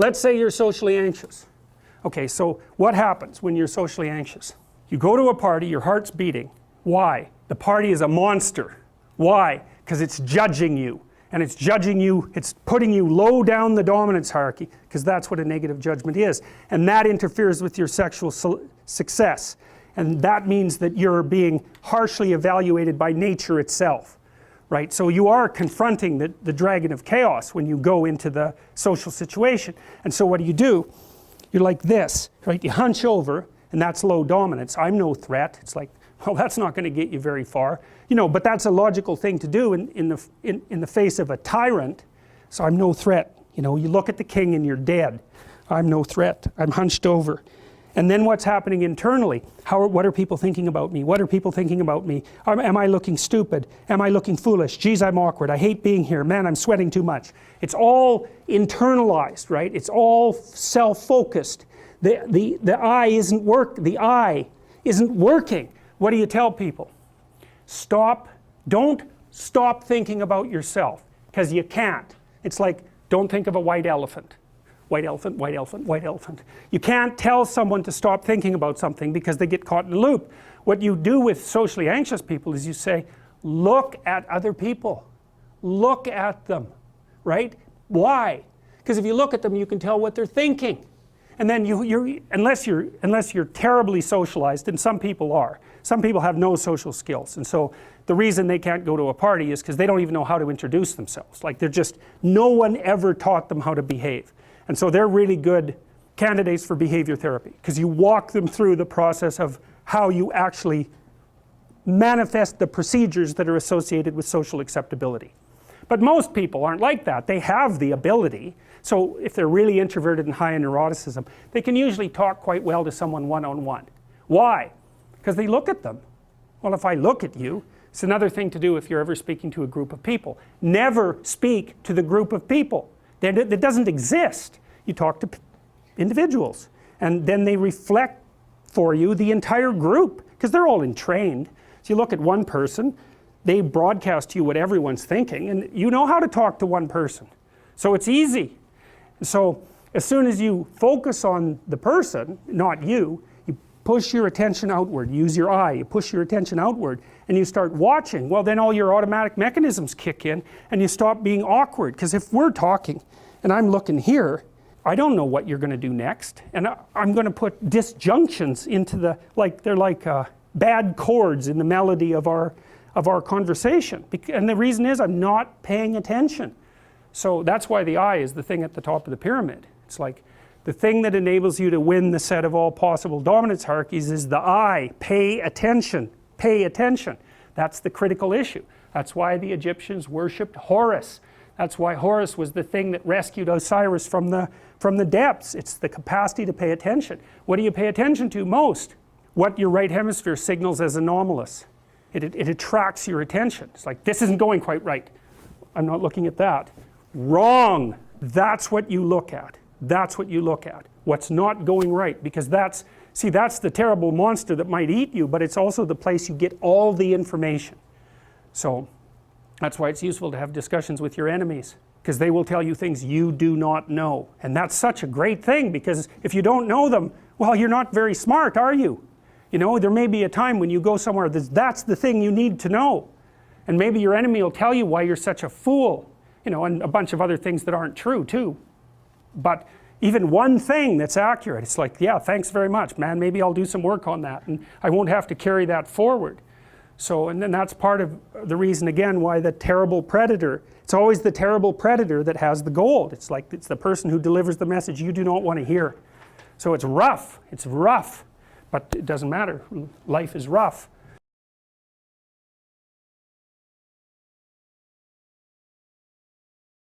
let's say you're socially anxious. Okay, so what happens when you're socially anxious? You go to a party, your heart's beating. Why? The party is a monster. Why? Because it's judging you. And it's judging you, it's putting you low down the dominance hierarchy, because that's what a negative judgment is. And that interferes with your sexual success. And that means that you're being harshly evaluated by nature itself. Right? So you are confronting the dragon of chaos when you go into the social situation. And so what do? You're like this, right? You hunch over, and that's low dominance. I'm no threat. It's like, well, that's not going to get you very far. You know, but that's a logical thing to do in the face of a tyrant. So I'm no threat. You know, you look at the king and you're dead. I'm no threat. I'm hunched over. And then what's happening internally? What are people thinking about me? What are people thinking about me? Am I looking stupid? Am I looking foolish? Geez, I'm awkward. I hate being here. Man, I'm sweating too much. It's all internalized, right? It's all self-focused. The eye isn't working. What do you tell people? Don't stop thinking about yourself, because you can't. It's like, don't think of a white elephant. White elephant, white elephant, white elephant. You can't tell someone to stop thinking about something because they get caught in a loop. What you do with socially anxious people is you say, look at other people. Look at them, right? Why? Because if you look at them, you can tell what they're thinking. And then unless you're terribly socialized, and some people are. Some people have no social skills, and so the reason they can't go to a party is because they don't even know how to introduce themselves. Like no one ever taught them how to behave. And so they're really good candidates for behavior therapy, because you walk them through the process of how you actually manifest the procedures that are associated with social acceptability. But most people aren't like that. They have the ability. So if they're really introverted and high in neuroticism, they can usually talk quite well to someone one-on-one. Why? Because they look at them. Well, if I look at you, it's another thing to do if you're ever speaking to a group of people. Never speak to the group of people. That doesn't exist. You talk to individuals, and then they reflect for you the entire group, because they're all entrained. So you look at one person, they broadcast to you what everyone's thinking, and you know how to talk to one person. So it's easy. So as soon as you focus on the person, not you, you push your attention outward, use your eye, you push your attention outward, and you start watching. Well, then all your automatic mechanisms kick in, and you stop being awkward. Because if we're talking and I'm looking here, I don't know what you're going to do next, and I'm going to put disjunctions into they're like bad chords in the melody of our conversation. And the reason is I'm not paying attention. So that's why the eye is the thing at the top of the pyramid. It's like the thing that enables you to win the set of all possible dominance hierarchies is the eye. Pay attention. Pay attention. That's the critical issue. That's why the Egyptians worshipped Horus. That's why Horus was the thing that rescued Osiris from the depths. It's the capacity to pay attention. What do you pay attention to most? What your right hemisphere signals as anomalous. It attracts your attention. It's like, this isn't going quite right. I'm not looking at that. Wrong. That's what you look at. That's what you look at. What's not going right. Because that's the terrible monster that might eat you, but it's also the place you get all the information. So that's why it's useful to have discussions with your enemies, because they will tell you things you do not know. And that's such a great thing, because if you don't know them, well, you're not very smart, are you? You know, there may be a time when you go somewhere that's the thing you need to know. And maybe your enemy will tell you why you're such a fool, you know, and a bunch of other things that aren't true too. But even one thing that's accurate, it's like, yeah, thanks very much, man, maybe I'll do some work on that, and I won't have to carry that forward. So, and then that's part of the reason, again, why the terrible predator, it's always the terrible predator that has the gold. It's like, it's the person who delivers the message you do not want to hear. So it's rough, but it doesn't matter. Life is rough.